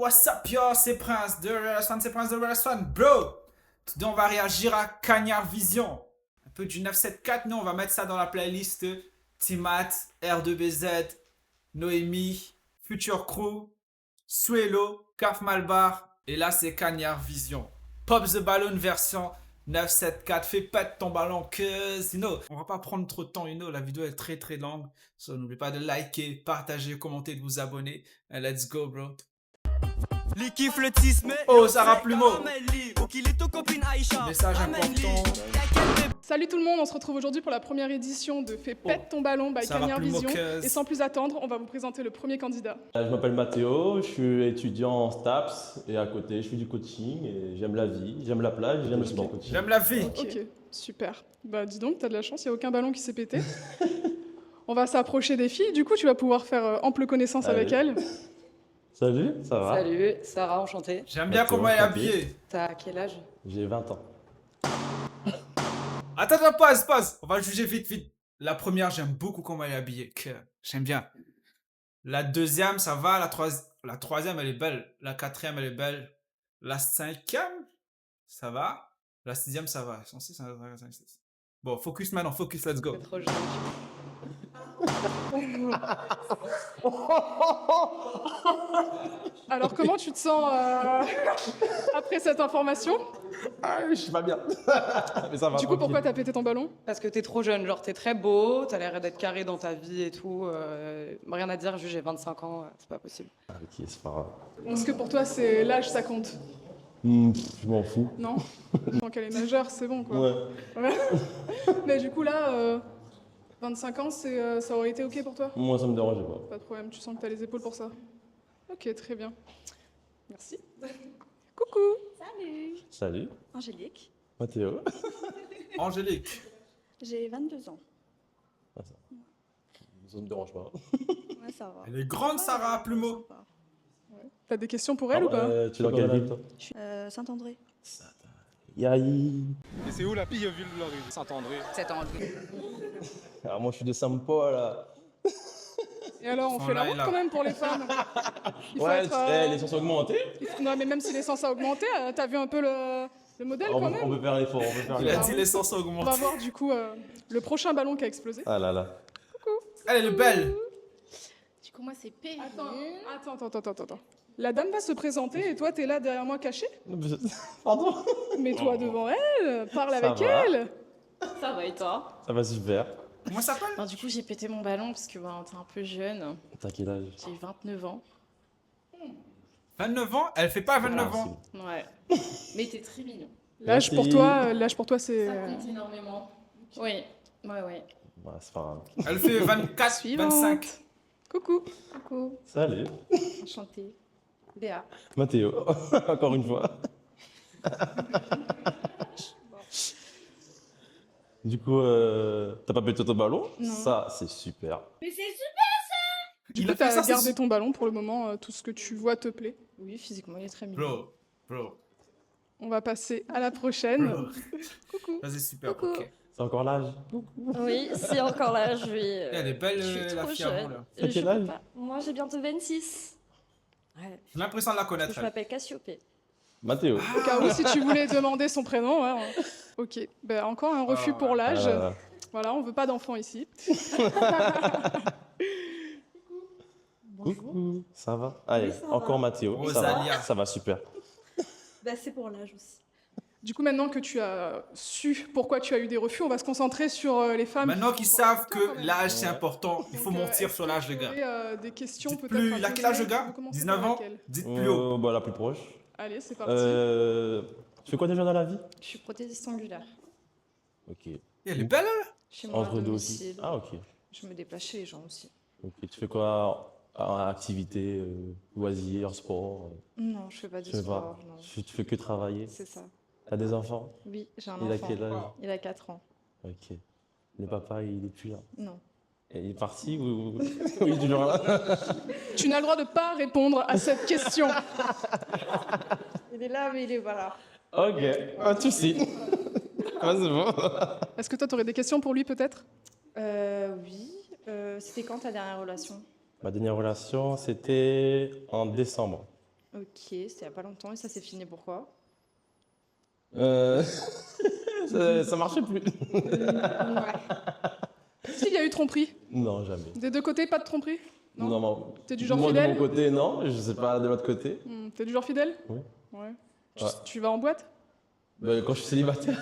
What's up, yo, c'est Prince de Real One, c'est Prince de Real One, bro! Today, on va réagir à Cagnard Vision. Un peu du 974, nous, on va mettre ça dans la playlist Timat, R2BZ, Noémie, Future Crew, Suelo, Kaf Malbar. Et là, c'est Cagnard Vision. Pop the Balloon version 974. Fais pète ton ballon, cause, on va pas prendre trop de temps, la vidéo est très très longue. So, n'oubliez pas de liker, partager, commenter, de vous abonner. And let's go, bro. Oh, Sarah Plumeau. Message important. Salut tout le monde, on se retrouve aujourd'hui pour la première édition de Fais pète ton ballon by Sarah Cagnard Plumeau, Vision. cause. Et sans plus attendre, on va vous présenter le premier candidat. Je m'appelle Mathéo, je suis étudiant en STAPS et à côté je fais du coaching et j'aime la vie, j'aime la plage, j'aime le sport coaching. J'aime la vie. Ok, super. Bah dis donc, t'as de la chance, il n'y a aucun ballon qui s'est pété. On va s'approcher des filles, du coup tu vas pouvoir faire ample connaissance avec Allez. elles. Salut, ça va? Salut, Sarah, enchantée. J'aime bien comment elle est habillée. T'as quel âge? J'ai 20 ans. Attends, pause. On va juger vite. La première, j'aime beaucoup comment elle est habillée. J'aime bien. La deuxième, ça va. La troisième, elle est belle. La quatrième, elle est belle. La cinquième, ça va. La sixième, ça va. Bon, focus maintenant, let's go. C'est trop jeune. Alors comment tu te sens après cette information? Ah, je suis pas bien. Mais ça va. Du coup, pourquoi t'as pété ton ballon? Parce que t'es trop jeune, genre t'es très beau, t'as l'air d'être carré dans ta vie et tout. Rien à dire, juste j'ai 25 ans, c'est pas possible. Ok, c'est pas grave. Est-ce que pour toi, c'est l'âge, ça compte? Je m'en fous. Non? Tant qu'elle est majeure, c'est bon quoi. Ouais. Ouais. Mais du coup là, 25 ans, ça aurait été ok pour toi? Moi ça me dérangeait pas. Pas de problème, tu sens que t'as les épaules pour ça? Ok, très bien. Merci. Coucou. Salut, Salut, Angélique. Mathéo. Angélique. J'ai 22 ans. Ah, ça me dérange pas. Ouais, ça va. Elle est grande, Sarah Plumeau. Sympa. T'as des questions pour elle ou pas? Tu es dans quelle ville toi? Je suis Saint-André. Yaï. Et c'est où la pire ville de la rue? Saint-André. Alors moi je suis de Saint-Paul là. Et alors, on Ils sont fait la là et route là. quand même pour les femmes. Il faut Ouais, être, l'essence a augmenté. Non, mais même si l'essence a augmenté, t'as vu un peu le modèle On quand peut même? faire l'effort, on peut faire Il a l'effort. dit l'essence On augmente. va voir du coup le prochain ballon qui a explosé. Ah là là. Elle est belle. Du coup, moi, c'est P. Attends. La dame va se présenter et toi, t'es là derrière moi caché? Pardon. Mets-toi devant elle, parle Ça avec va. elle. Ça va et toi? Ça va super. Comment ça s'appelle? Alors, du coup, j'ai pété mon ballon parce que t'es un peu jeune. T'as quel âge? J'ai 29 ans. 29 ans? Elle fait pas 29 ans. Ouais. Mais t'es très mignon. L'âge pour Merci. toi, c'est... Ça compte énormément. Oui. Ouais. Ouais, c'est pas grave. Elle fait 24, Suivante. 25. Coucou. Coucou. Salut. Enchantée. Léa. Mathéo, encore une fois. Du coup, t'as pas pété ton ballon? Non. Ça, c'est super. Du Il coup, a fait t'as ça, c'est gardé ton ballon pour le moment, tout ce que tu vois te plaît. Oui, physiquement, il est très mignon. Bro. On va passer à la prochaine. Bro. Coucou. Vas-y, super. Coucou. Ok. C'est encore l'âge? Oui, c'est encore là, je vais... Elle est belle, je suis la trop fille avant, jeune. là. T'as Je quel peux âge? pas. Moi, j'ai bientôt 26. Ouais. J'ai l'impression de la connaître. Je elle. m'appelle Cassiopée. Mathéo. Au cas où, si tu voulais demander son prénom. Ouais, Ok, ben, encore un refus Ah, pour l'âge. Euh, Voilà, on veut pas d'enfants ici. Coucou. Ça va? Allez, Oui, ça encore va. Mathéo. Rosalia. Ça va super. Bah, c'est pour l'âge aussi. Du coup, maintenant que tu as su pourquoi tu as eu des refus, on va se concentrer sur les femmes. Maintenant qui qu'ils sont encore savent jeunes, quand que même. l'âge c'est important, il faut Donc, mentir est-ce sur que l'âge, tu les gars. aurais, des questions Dites peut-être plus, à il a quel poser? âge le On gars? va commencer 19 par ans? laquelle? Dites plus haut. Bah, la plus proche. Allez, c'est parti. Tu fais quoi déjà dans la vie? Je suis prothésiste angulaire. Ok. Et elle est belle, elle. Chez moi, à Entre deux aussi. domicile. Ah, ok. Je me déplace chez les gens aussi. Ok. Tu fais quoi? Activité, loisirs, sport? Non, je fais pas du Je sais sport. pas. Non. Tu fais que travailler? C'est ça. T'as des enfants? Oui, j'ai un Il a enfant. quel âge? Il a 4 ans. Ok. Le papa, il est plus là. Non. Et il est parti ou il est toujours là? Tu n'as le droit de pas répondre à cette question. Il est là, mais il est pas là. Ok, pas de soucis. Ah, c'est bon. Est-ce que toi, tu aurais des questions pour lui, peut-être? Oui. C'était quand ta dernière relation? Ma dernière relation, c'était en décembre. Ok, c'était il y a pas longtemps et ça s'est fini pourquoi? Ça marchait plus. S'il y a eu tromperie, Non, jamais. des deux côtés, pas de tromperie? Non. Non. T'es du genre Moi, de fidèle? mon côté, non. Je sais pas de l'autre côté. T'es du genre fidèle? Oui. Ouais. Ouais. Tu vas en boîte? Quand je suis célibataire.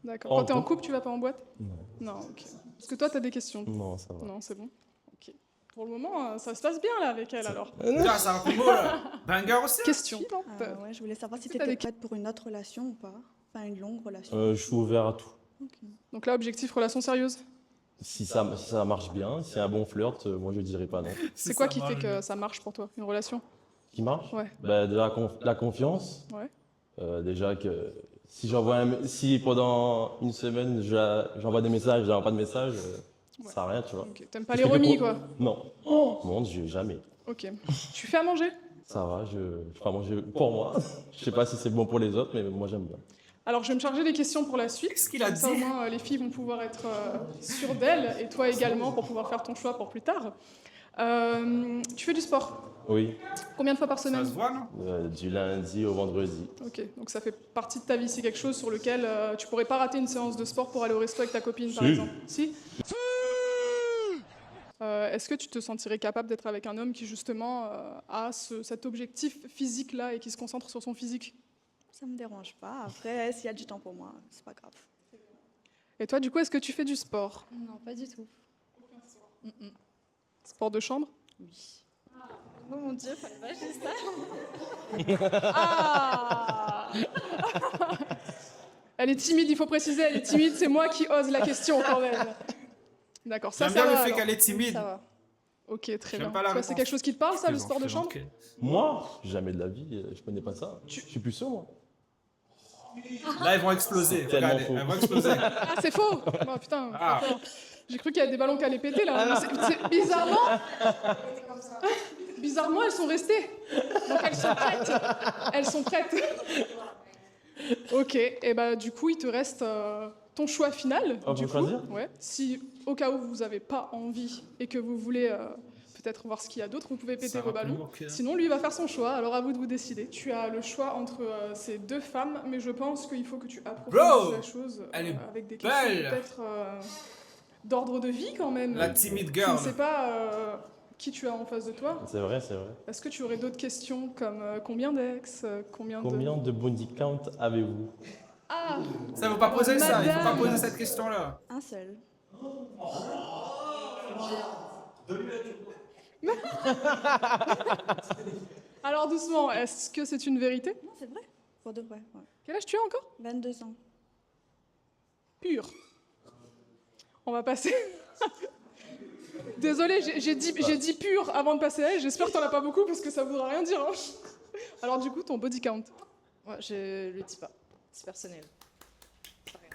D'accord. En Quand t'es en couple? couple, tu vas pas en boîte? Non. Non, ok. Parce que toi, t'as des questions. Non, ça va. Non, c'est bon. Ok. Pour le moment, ça se passe bien là avec elle alors. Putain, c'est un combo là. Banger aussi. Question suivante. Ouais, je voulais savoir si T'as t'étais des- prête pour une autre relation ou pas. Enfin, une longue relation. Je suis ouvert à tout. Donc là, objectif relation sérieuse. Si ça marche bien, s'il y a un bon flirt, moi je dirais pas non. C'est quoi qui fait que ça marche pour toi, une relation? Qui marche? Ouais. Bah, déjà la confiance. Ouais. Déjà que si pendant une semaine j'envoie des messages, j'envoie pas de messages, ça sert à rien, tu vois. Ok. T'aimes pas Je les fais que remis pour- quoi? Non. Oh mon Dieu, jamais. Ok. Tu fais à manger? Ça va, je fais manger pour moi. Je sais pas si c'est bon pour les autres, mais moi j'aime bien. Alors je vais me charger des questions pour la suite. Qu'est-ce qu'il a Comme ça, dit? au moins, les filles vont pouvoir être sûres d'elles et toi également pour pouvoir faire ton choix pour plus tard. Tu fais du sport? Oui, Combien de fois par Ça semaine? se voit, non? du lundi au vendredi. Ok, donc ça fait partie de ta vie, c'est quelque chose sur lequel tu pourrais pas rater une séance de sport pour aller au resto avec ta copine par Si. exemple. Si. Est-ce que tu te sentirais capable d'être avec un homme qui justement a cet objectif physique là et qui se concentre sur son physique? Ça me dérange pas. Après, s'il y a du temps pour moi, c'est pas grave. Et toi du coup, est-ce que tu fais du sport? Non, pas du tout. Sport de chambre? Oui. Oh mon dieu, fallait pas juste ça. Ah Elle est timide, il faut préciser, elle est timide, c'est moi qui ose la question quand même. D'accord, ça J'aime bien va, le fait alors. qu'elle est timide. Ça va. Ok, très J'aime bien. pas la Toi, c'est réponse. quelque chose qui te parle, ça, le Plaisante, sport de chambre? plaisante, Moi, jamais de la vie, je connais pas ça. Je suis plus sûr, moi. Là, ils vont exploser. C'est tellement Regardez, faux. elles vont exploser. Ah, c'est faux Oh putain, Ah. d'accord. J'ai cru qu'il y a des ballons qui allaient péter là. Mais bizarrement, elles sont restées. Donc elles sont prêtes. Elles sont prêtes. Ok, et bah du coup, il te reste ton choix final. On du peut coup. choisir? Ouais. Si au cas où vous n'avez pas envie et que vous voulez peut-être voir ce qu'il y a d'autre, vous pouvez péter Ça vos va plus ballons. manquer, hein. Sinon, lui, il va faire son choix. Alors à vous de vous décider. Tu as le choix entre ces deux femmes, mais je pense qu'il faut que tu approfondisses Bro, la chose elle est avec des questions belle. peut-être d'ordre de vie quand même. La timide Tu girl. ne sais pas qui tu as en face de toi. C'est vrai, c'est vrai. Est-ce que tu aurais d'autres questions comme combien d'ex, combien Combien de body count avez-vous? Ah, Ça, faut pas poser ça. Il faut pas Madame. poser cette question-là. Un seul. alors doucement, est-ce que c'est une vérité? Non, c'est vrai. Pour de vrai, ouais. Quel âge tu as encore? 22 ans. Pur. On va passer. Désolée, j'ai dit pur avant de passer à elle. J'espère que t'en as pas beaucoup parce que ça voudra rien dire. Hein. Alors du coup, ton body count. Ouais, je le dis pas. C'est personnel.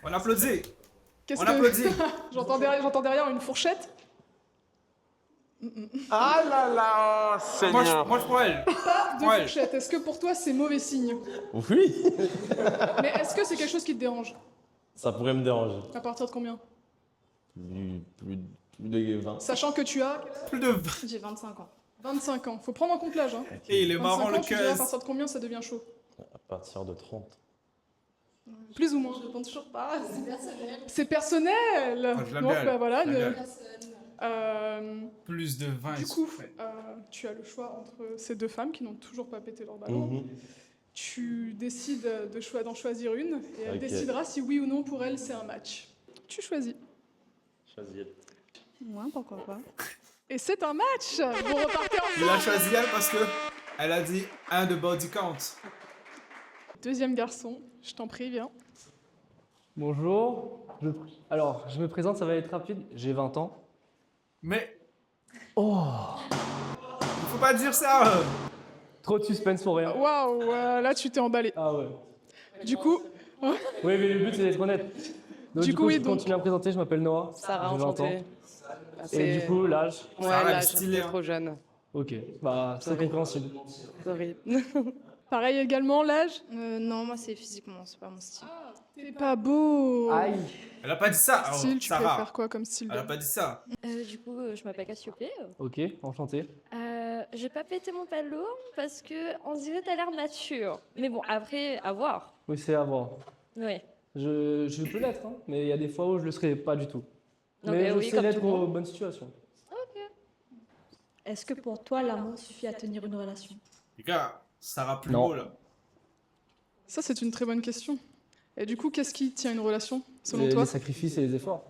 On applaudit. Qu'est-ce On que applaudit. j'entends derrière une fourchette? Ah là là, Seigneur. Moi, je prends elle. Pas de Ouais. fourchette. Est-ce que pour toi c'est mauvais signe? Oui. Mais est-ce que c'est quelque chose qui te dérange? Ça pourrait me déranger. À partir de combien? Plus de 20. Sachant que tu as Plus de 20. J'ai 25 ans. 25 ans. Faut prendre en compte l'âge. Hein. Et il est 25 marrant ans, le tu dirais à cuz. partir de combien ça devient chaud? À partir de 30. Plus ou moins? Je réponds toujours pas, c'est personnel. C'est personnel. Oh, je l'aime Donc bien, bah voilà. je l'aime le- bien. Plus de 20. Du ils coup, sont prêts. tu as le choix entre ces deux femmes qui n'ont toujours pas pété leur ballon. Mhm. Tu décides d'en choisir une et elle Ok. décidera si oui ou non pour elle c'est un match. Tu choisis. Choisir. Moi, pourquoi pas. Et c'est un match. Vous repartez Il a ensemble. choisi elle parce que elle a dit un de body count. Deuxième garçon, je t'en prie, viens. Bonjour. Alors, je me présente, ça va être rapide. J'ai 20 ans. Mais Oh, il faut pas dire ça. trop de suspense pour rien. Waouh, là tu t'es emballé. Ah ouais. Du coup, Oui, mais le but c'est d'être honnête. Donc, Du coup, oui, je donc- continue à me présenter, je m'appelle Noah. Sarah, j'ai 20 ans. enchantée. Et du coup, l'âge. Ouais, Sarah, elle est l'âge, stylée, t'es hein. trop jeune. Ok, bah c'est compréhensible. Sorry. pareil également, l'âge. Non, moi c'est physiquement, c'est pas mon style. T'es pas beau. Aïe. Elle a pas dit ça. Oh, Style, tu Sarah. préfères quoi comme style Elle a pas dit ça. Du coup, je m'appelle Cassiopée. Ok, enchanté. je vais pas péter mon ballon parce que on dirait que t'as l'air mature. Mais bon, après, à voir. Oui, c'est à voir. Oui. Je peux l'être, hein, mais il y a des fois où je le serai pas du tout. Non, mais mais je oui, sais comme l'être tout le monde. aux bonnes situations. Est-ce que pour toi, l'amour suffit à tenir une relation? Les gars, ça va plus Non. haut là. Ça, c'est une très bonne question. Et du coup, qu'est-ce qui tient une relation, selon Les toi? sacrifices et les efforts.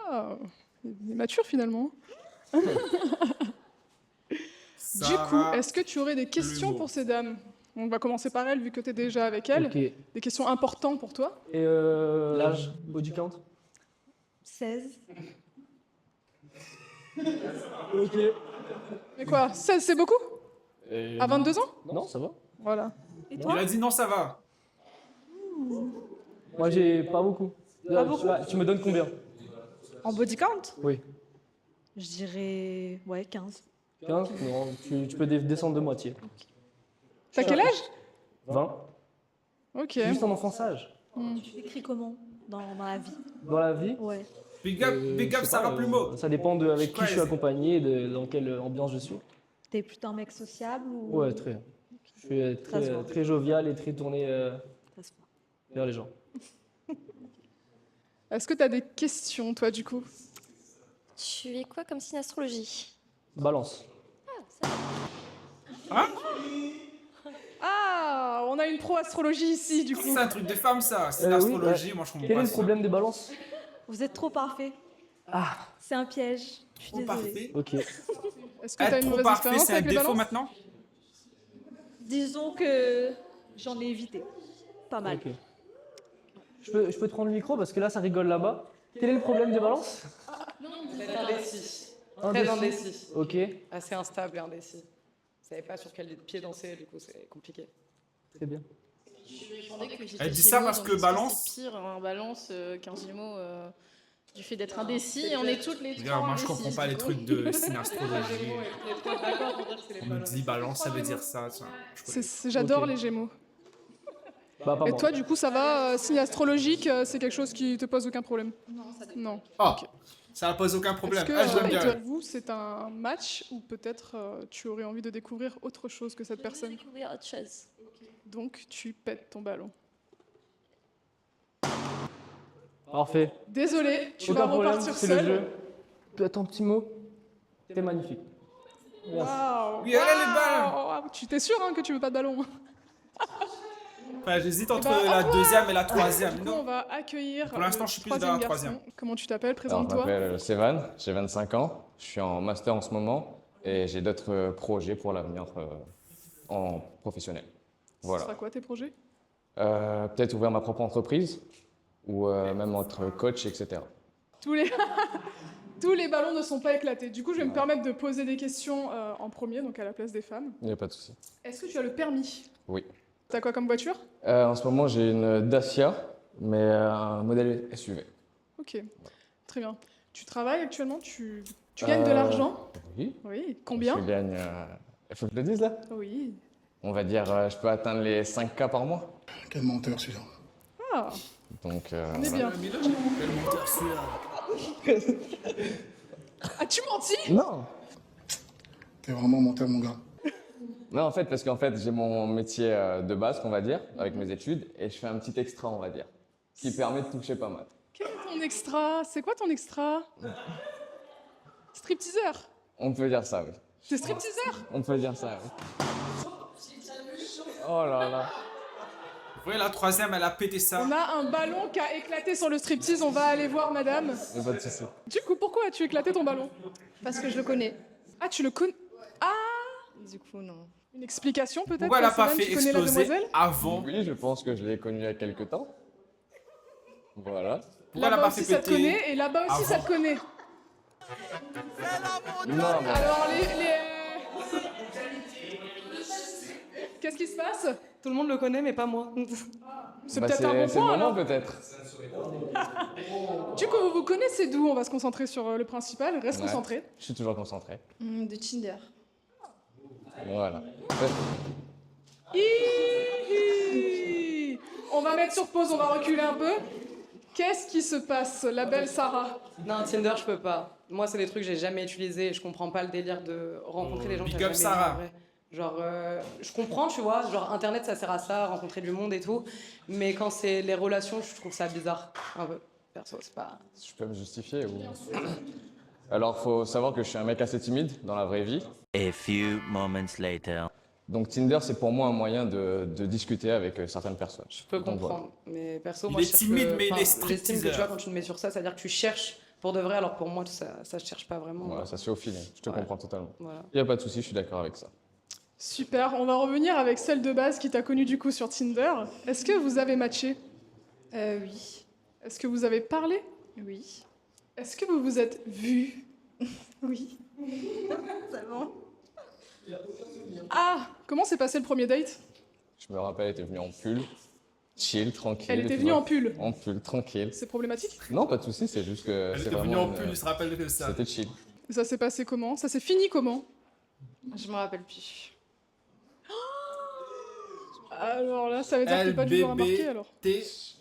Ah, il est mature finalement. Ça Du coup, va est-ce que tu aurais des questions haut. pour ces dames? On va commencer par elle, vu que tu es déjà avec elle. Ok. Et Des questions importantes pour toi? l'âge, body count? 16. Ok. Mais quoi, 16, c'est beaucoup? À 22 ans? Non, ça va. Voilà. Et Il toi? a dit non, ça va. Moi, j'ai pas beaucoup. Pas beaucoup? Tu me donnes combien? En body count? Oui. Je dirais, ouais, 15. 15? Non, tu peux descendre de moitié. T'as quel âge? 20? Ok. Juste en enfant sage. Tu t'écris comment dans la vie? Dans la vie, Ouais. Big up, je sais ça pas, va plus haut. ça dépend de avec qui Ouais, je suis c'est- accompagné et dans quelle ambiance je suis. T'es plutôt un mec sociable ou... Ouais, très. Je suis Ça se voit. très jovial et très tourné Ça se voit. vers les gens. Est-ce que t'as des questions, toi, du coup? Tu es quoi comme signe astrologie? Balance. Ah, on a une pro-astrologie ici, du coup. C'est un truc de femme ça. C'est Oui, l'astrologie, moi je comprends Quel pas est le ça. problème des balances? Vous êtes trop parfait. Ah, C'est un piège. Je suis Trop désolée. parfait. ok. Est-ce que t'as Être une trop mauvaise parfait, expérience c'est un avec les défaut balances? maintenant? Disons que j'en ai évité. Pas mal. Ok. Je peux te prendre le micro parce que là, ça rigole là-bas. Quel est le problème des balances? D'être indécis. Très Indécis. indécis. Ok, Assez instable et indécis. Vous savez pas sur quel pied danser, du coup, c'est compliqué. très bien. Elle dit ça parce que balance. C'est pire un balance qu'un gémeaux du fait d'être indécis. Et on est toutes les Les trois gars, moi je indécises, comprends pas du les coup. trucs de signe Les astrologie. Gémeaux, on est tous d'accord pour dire que c'est les On nous balances. dit balance, ça veut dire ça. tiens. Je connais. J'adore Ok. les Gémeaux. Bah, pas Et moi. toi, du coup, ça va? Signe astrologique, c'est quelque chose qui te pose aucun problème? Non. Oh, ça pose aucun problème. Est-ce que Ah, je l'aime bien. pour vous, c'est un match ou peut-être tu aurais envie de découvrir autre chose que cette Je vais personne? découvrir autre chose. Donc, tu pètes ton ballon. Parfait. Désolé, tu vas Aucun problème, repartir c'est le seul. jeu. Toi, ton petit mot? T'es magnifique. Merci. Waouh! Oui, elle a les balles. Waouh. Tu t'es sûr hein, que tu veux pas de ballon? Enfin, j'hésite entre bah, la Antoine. deuxième et la troisième. Du coup, on va accueillir Pour l'instant, le je suis plus dans la troisième troisième. garçon. Comment tu t'appelles? Alors, je Présente-toi. m'appelle Sévan, j'ai 25 ans, je suis en master en ce moment et j'ai d'autres projets pour l'avenir en professionnel. Ce Voilà. sera quoi tes projets? Peut-être ouvrir ma propre entreprise ou même être coach, etc. Tous les... Tous les ballons ne sont pas éclatés. Du coup, je vais me permettre de poser des questions en premier, donc à la place des femmes. Il n'y a pas de souci. Est-ce que tu as le permis? Oui. T'as quoi comme voiture? En ce moment, j'ai une Dacia, mais un modèle SUV. Ok, très bien. Tu travailles actuellement? Tu gagnes de l'argent? Oui. Oui. Combien? Je gagne. Il faut que je le dise là? Oui. On va dire, je peux atteindre les 5K par mois. Quel menteur celui-là. Ah, Donc, on est voilà. bien. As-tu menti? Non! T'es vraiment menteur, mon gars. Non, en fait, parce qu'en fait, j'ai mon métier de base, qu'on va dire, avec mes études, et je fais un petit extra, on va dire, qui permet de toucher pas mal. Quel est ton extra? C'est quoi ton extra? Stripteaseur? On peut dire ça, oui. T'es stripteaseur? On peut dire ça, oui. Oh là là. Vous voyez, la troisième, elle a pété ça. On a un ballon qui a éclaté sur le striptease, on va aller voir madame. Y a pas de souci. Du coup, pourquoi as-tu éclaté ton ballon? Parce que je le connais. Ah, tu le connais? Ah, Du coup, non. une explication peut-être? Pourquoi elle a pas Céline, fait tu connais la exploser demoiselle? avant? Oui, je pense que je l'ai connu il y a quelques temps. Voilà. Pourquoi elle a Là-bas pas aussi fait ça te péter? connaît et là-bas aussi ça avant? te connaît. Non, mais Alors Qu'est-ce qui se passe? Tout le monde le connaît, mais pas moi. C'est bah, peut-être un bon c'est le point moment alors. peut-être. Du coup, vous vous connaissez d'où? On va se concentrer sur le principal. Reste Ouais. concentré. Je suis toujours concentré. De Tinder. Voilà. Hihi. On va mettre sur pause, on va reculer un peu. Qu'est-ce qui se passe, la belle Sarah? Non, Tinder, je peux pas. Moi, c'est des trucs que j'ai jamais utilisés. Je comprends pas le délire de rencontrer des gens que Big j'ai up jamais Sarah. vus en vrai. Genre, je comprends, tu vois, genre Internet, ça sert à ça, rencontrer du monde et tout. Mais quand c'est les relations, je trouve ça bizarre, un peu. Perso, c'est pas... Je peux me justifier ou... Alors, faut savoir que je suis un mec assez timide dans la vraie vie. A few moments later. Donc Tinder, c'est pour moi un moyen de discuter avec certaines personnes. Je peux Donc, voilà. comprendre, mais perso, Il moi, est je cherche timide, mais il est j'estime que tu stripteaseur. vois, quand tu te mets sur ça, ça veut dire que tu cherches pour de vrai, alors pour moi, ça je cherche pas vraiment. Voilà, ça se fait au feeling, je te Ouais. comprends totalement. Voilà. Il n'y a pas de souci, je suis d'accord avec ça. Super, on va revenir avec celle de base qui t'a connue du coup sur Tinder. Est-ce que vous avez matché? Oui. Est-ce que vous avez parlé? Oui. Est-ce que vous vous êtes vus? Oui. C'est bon. Ah, comment s'est passé le premier date? Je me rappelle, elle était venue en pull, chill, tranquille. Elle était tu venue vois. en pull. En pull, tranquille. C'est problématique? Non, pas de souci, c'est juste que Elle c'est était venue vraiment en pull, une- il se rappelle de ça. C'était chill. Ça s'est passé comment? Ça s'est fini comment? Je me rappelle plus. Alors là, ça veut dire que t'es pas du genre à marquer alors. LBBT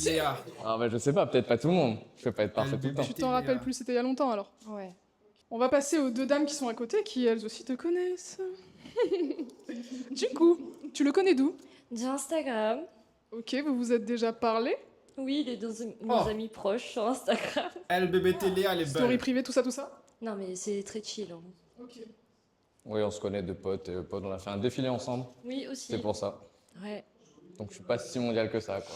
Léa. Ah bah je sais pas, peut-être pas tout le monde. Je peux pas être parfait tout le temps. Tu t'en rappelles plus, c'était il y a longtemps alors. Ouais. On va passer aux deux dames qui sont à côté, qui elles aussi te connaissent. Du coup, tu le connais d'où? D'Instagram. Ok, vous vous êtes déjà parlé? Oui, les deux mes Oh. amis proches sur Instagram. LBBT Léa, elle est Story belle. privée, tout ça, tout ça? Non, mais c'est très chill. Hein. Ok. Oui, on se connaît de potes, on a fait un défilé ensemble, Oui, aussi. c'est pour ça. Ouais. Donc je suis pas si mondial que ça, quoi.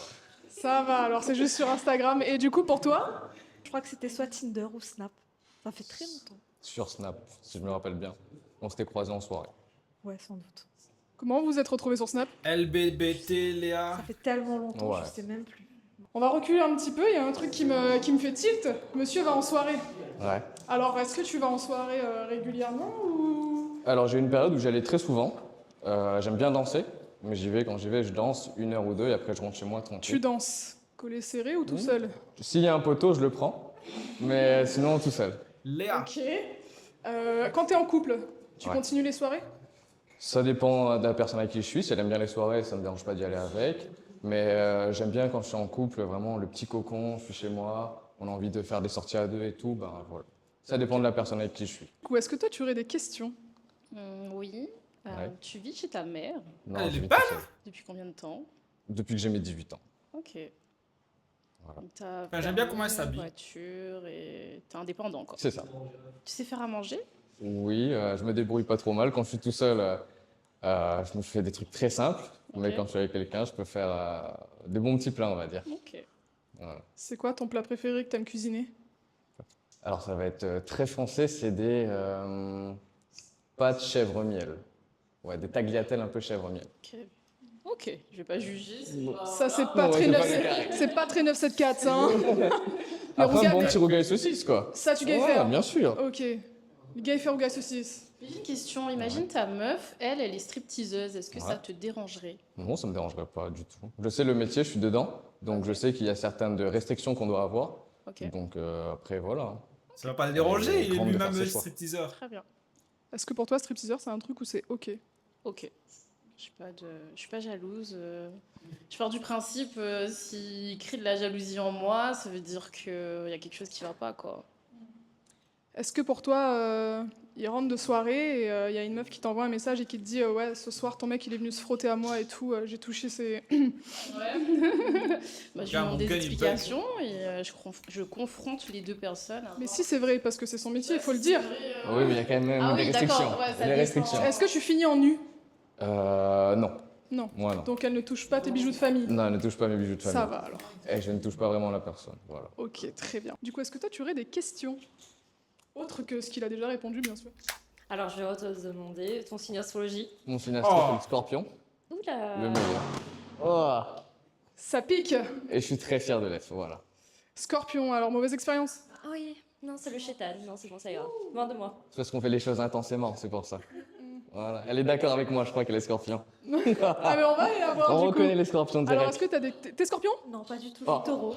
Ça va, alors c'est juste sur Instagram. Et du coup, pour toi? Je crois que c'était soit Tinder ou Snap. Ça fait très longtemps. Sur Snap, si je me rappelle bien. On s'était croisés en soirée. Ouais, sans doute. Comment vous vous êtes retrouvés sur Snap? LBBT Léa. Ça fait tellement longtemps, Ouais. je sais même plus. On va reculer un petit peu, il y a un truc qui me fait tilt. Monsieur va en soirée. Ouais. Alors, est-ce que tu vas en soirée régulièrement ou... Alors j'ai eu une période où j'allais très souvent. J'aime bien danser, mais j'y vais, quand j'y vais, je danse 1 heure ou 2 et après je rentre chez moi Tu tranquille. danses collé serré ou tout Mhm. seul? S'il y a un poteau, je le prends, mais sinon tout seul. Léa. Ok. Quand t'es en couple, tu Ouais. continues les soirées? Ça dépend de la personne avec qui je suis. Si elle aime bien les soirées, ça me dérange pas d'y aller avec. Mais j'aime bien quand je suis en couple, vraiment le petit cocon, je suis chez moi, on a envie de faire des sorties à deux et tout, ben voilà. Ça dépend de la personne avec qui je suis. Du coup, est-ce que toi, tu aurais des questions? Oui. Ouais. Tu vis chez ta mère Non, Elle je est vis belle. tout seul. depuis combien de temps? Depuis que j'ai mes 18 ans. Ok. Voilà. T'as Enfin, j'aime bien comment elle permis, s'habille. voiture et t'es indépendant quoi. C'est ça. Tu sais faire à manger? Oui, je me débrouille pas trop mal. Quand je suis tout seul, je me fais des trucs très simples. Mais Ok. quand je suis avec quelqu'un, je peux faire des bons petits plats, on va dire. Ok. Voilà. C'est quoi ton plat préféré que t'aimes cuisiner? Alors ça va être très français, c'est des pâtes chèvre-miel. Ouais, des tagliatelles un peu chèvre-miel. Ok. Ok. Je vais pas juger. Ça, c'est pas, Ouais, très c'est pas 9... le carré. c'est pas très 974, ça. Hein. Le Après, un bon rougail- petit rougail saucisse, quoi. Ça, tu gagnes Ouais, faire. bien sûr. Ok. Gay fait rougail saucisse. J'ai une question. Imagine ta meuf, elle est stripteaseuse. Est-ce que ça Ouais. te dérangerait? Non, ça me dérangerait pas du tout. Je sais le métier, je suis dedans, donc je sais qu'il y a certaines restrictions qu'on doit avoir. Ok. Donc après, voilà. Ça va pas le déranger, il est Grande de lui-même faire ses choix. stripteaseur. Très bien. Est-ce que pour toi, stripteaseur, c'est un truc où c'est ok? Ok. Je suis pas jalouse. Je pars du principe, s'il crée de la jalousie en moi, ça veut dire qu'il y a quelque chose qui va pas, quoi. Est-ce que pour toi, il rentre de soirée et il y a une meuf qui t'envoie un message et qui te dit ouais, ce soir, ton mec, il est venu se frotter à moi et tout, j'ai touché ses... Bah, je lui Regarde, demande mon des gun, il explications et je confronte les deux personnes. Mais si, c'est vrai, parce que c'est son métier, il faut le dire. Oui, mais il y a quand même Ah des oui, d'accord, restrictions. ouais, ça des dépend. restrictions. Est-ce que tu finis en nu? Non. Non. Moi, non. Donc elle ne touche pas tes bijoux de famille? Non, elle ne touche pas mes bijoux de famille. Ça va alors. Et je ne touche pas vraiment la personne. Voilà. Ok, très bien. Du coup, est-ce que toi, tu aurais des questions? Autre que ce qu'il a déjà répondu, bien sûr. Alors, je vais te demander ton signe astrologie. Mon signe astro, Oh. c'est le scorpion, Oula. le meilleur. Oh. Ça pique. Et je suis très fier de l'être, voilà. Scorpion, alors mauvaise expérience? Ah oui, non, c'est le chétan. Non, c'est bon, ça ira. Loin de moi. C'est parce qu'on fait les choses intensément, c'est pour ça. Voilà. Elle est d'accord avec moi, je crois qu'elle est scorpion. Ah mais on va y avoir On du coup. reconnaît les scorpions Alors, direct. est-ce que t'as des... T'es scorpion? Non, pas du tout, Oh. je suis taureau.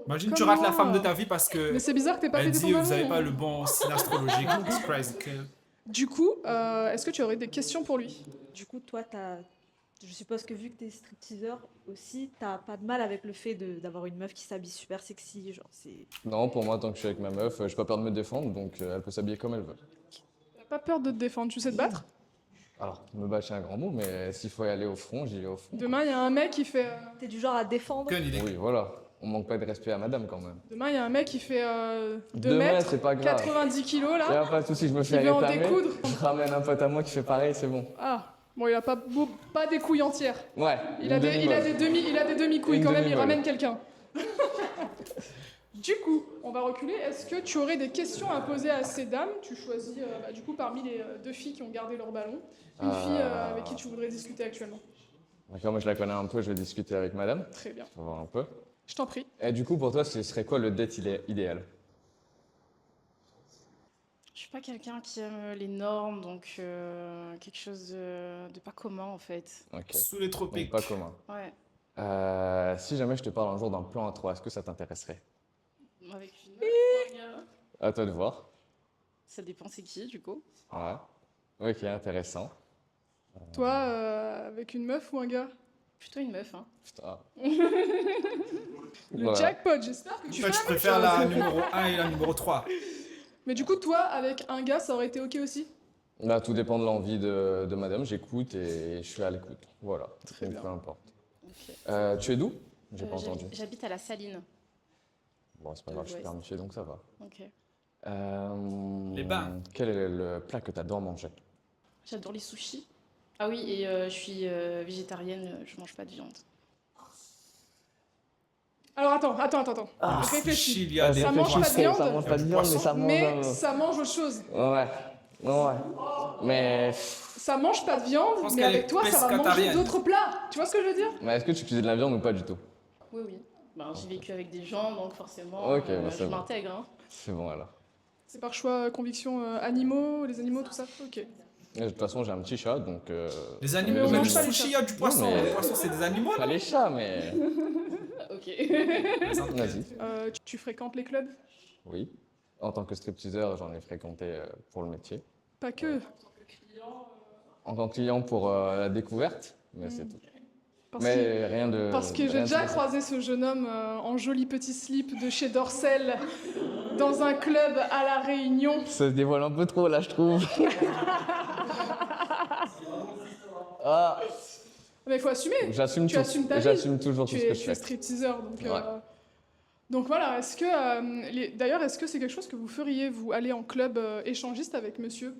Imagine, tu Comme rates la moi. femme de ta vie parce que Mais c'est bizarre que t'aies pas elle fait dit des vous avez pas le bon signe astrologique. Surprise. Du coup, est-ce que tu aurais des questions pour lui? Du coup, toi, Je suppose que vu que t'es stripteaseur aussi, t'as pas de mal avec le fait d'avoir une meuf qui s'habille super sexy, genre c'est... Non, pour moi, tant que je suis avec ma meuf, j'ai pas peur de me défendre, donc elle peut s'habiller comme elle veut. T'as pas peur de te défendre, tu sais te battre? Alors, me battre, c'est un grand mot, mais s'il faut y aller au front, j'y vais au front. Demain, il y a un mec qui fait... T'es du genre à défendre? Oui, voilà. On manque pas de respect à madame, quand même. Demain, il y a un mec qui fait 2 2 mètres, c'est pas grave. 90 kilos, Y là. a pas de soucis, je me Qui fais veut en rétamer. découdre. Je ramène un pote à moi qui fait pareil, c'est bon. Ah, bon, il a pas des couilles entières. Ouais. Il a des demi-couilles Une quand même, il demi-molle. ramène quelqu'un. Du coup, on va reculer. Est-ce que tu aurais des questions à poser à ces dames? Tu choisis, du coup, parmi les 2 filles qui ont gardé leur ballon, une fille avec qui tu voudrais discuter actuellement. D'accord, moi je la connais un peu, je vais discuter avec madame. Très bien. On va voir un peu. Je t'en prie. Et du coup, pour toi, ce serait quoi le date idéal? Je suis pas quelqu'un qui aime les normes, donc quelque chose de pas commun en fait. Ok. Sous les tropiques. Donc, pas commun. Ouais. Si jamais je te parle un jour d'un plan à 3, est-ce que ça t'intéresserait? Avec une meuf ou un gars. À toi de voir. Ça dépend c'est qui du coup. Ouais. Ok, intéressant. Toi, avec une meuf ou un gars? Plutôt une meuf, hein. Putain. Le Voilà. jackpot, j'espère que tu Toi, fais tu la même préfères chose. la numéro 1 et la numéro 3. Mais du coup, toi, avec un gars, ça aurait été ok aussi? Là, tout dépend de l'envie de madame. J'écoute et je suis à l'écoute. Voilà. Très Donc, bien. peu importe. Ok. Tu es d'où? J'ai pas entendu. J'habite à la Saline. Bon, c'est pas grave, je suis l'Ouest. permissier, donc ça va. Ok. Les bains. Quel est le plat que tu adores manger? J'adore les sushis. Ah oui, et je suis végétarienne, je mange pas de viande. Alors attends. Réfléchis. Sushi, il y a des Ça mange pas de viande, Ça mange pas de viande, mais ça mange. mais ça mange autre chose. Ouais. Ouais. Mais. Ça mange pas de viande, pense mais qu'elle avec est toi, ça va manger pescatarienne. d'autres plats. Tu vois ce que je veux dire? Mais est-ce que tu cuisines de la viande ou pas du tout? Oui, oui. Ben, j'ai vécu avec des gens, donc forcément, Ok, bah, c'est je bon. m'intègre. Hein. C'est bon alors. C'est par choix, conviction, animaux, les animaux, tout ça? Ok. Et de toute façon, j'ai un petit chat, donc. Les animaux, Mais on mais mange le pas les sushi, il y chats. a du poisson. mais- Les poissons, c'est des animaux, Pas là. les chats, mais. Ok. Vas-y. Tu fréquentes les clubs? Oui. En tant que stripteaseur, j'en ai fréquenté pour le métier. Pas que. En tant que client pour la découverte, mais c'est tout. Parce Mais que, rien de. parce que j'ai rien de déjà spécial. croisé ce jeune homme en joli petit slip de chez Dorsel dans un club à La Réunion. Ça se dévoile un peu trop là, je trouve. Ah, Mais il faut assumer. j'assume Tu tout. assumes ta vie. J'assume toujours tout Tu ce que es, je tu es fais. stripteaseur, donc. Ouais. Donc voilà, est-ce que. D'ailleurs, est-ce que c'est quelque chose que vous feriez, vous, aller en club échangiste avec monsieur?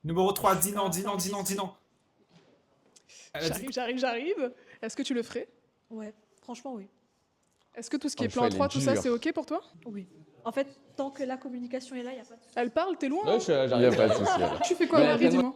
Numéro 3, dis non, dis non, dis non, dis non. Elle a dit- J'arrive. Est-ce que tu le ferais? Ouais, franchement oui. Est-ce que tout ce qui Oh, est le plan choix, il est 3, tout ça, dur. c'est ok pour toi? Oui. En fait, tant que la communication est là, il n'y a pas de souci. Elle parle, t'es loin? Ouais, hein j'arrive. Y a pas de souci. alors. Tu fais quoi, Mais Marie, tellement- dis-moi?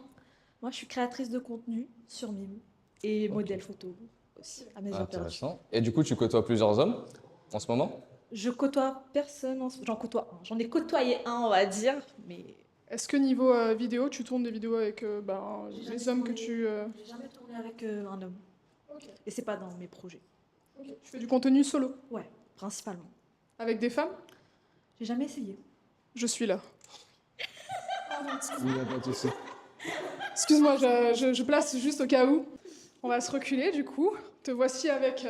Moi, je suis créatrice de contenu sur Mime et modèle photo aussi, à mes heures perdues. Intéressant. Et du coup, tu côtoies plusieurs hommes en ce moment? Je côtoie personne, j'en côtoie un. J'en ai côtoyé un, on va dire, mais... Est-ce que niveau vidéo, tu tournes des vidéos avec les hommes que tu... J'ai jamais tourné avec un homme. Et c'est pas dans mes projets. Tu fais du contenu solo? Ouais, principalement. Avec des femmes? J'ai jamais essayé. Je suis là. Oui, y a pas de souci. Excuse-moi, je place juste au cas où. On va se reculer du coup. Te voici avec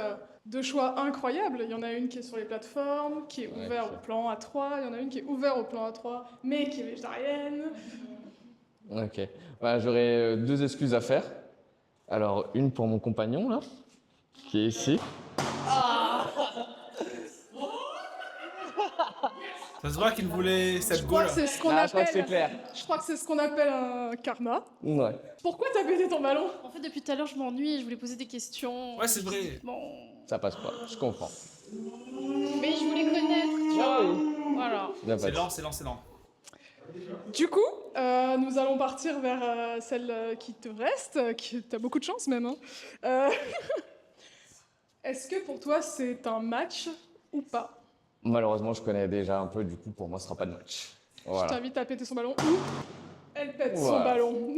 2 choix incroyables. Il y en a une qui est sur les plateformes, qui est Ouais, ouverte ok. au plan A3. Il y en a une qui est ouverte au plan A3, mais qui est végétarienne. Ok. Bah, j'aurais 2 excuses à faire. Alors, une pour mon compagnon, là, qui est ici. Ça se voit qu'il voulait cette Je crois go que c'est ce qu'on Ah, je crois que c'est appelle... clair. Je crois que c'est ce qu'on appelle un karma. Ouais. Pourquoi t'as pété ton ballon? En fait, depuis tout à l'heure, je m'ennuie, je voulais poser des questions. Ouais, c'est vrai. Bon. Ça passe pas, je comprends. Mais je voulais connaître, tu vois. Voilà. Y a pas C'est de- lent, c'est lent, c'est lent. Du coup, nous allons partir vers celle qui te reste, qui t'as beaucoup de chance même. Hein. Est-ce que pour toi c'est un match ou pas? Malheureusement, je connais déjà un peu, du coup, pour moi, ce sera pas de match. Je Voilà. t'invite à péter son ballon ou elle pète son Voilà. ballon.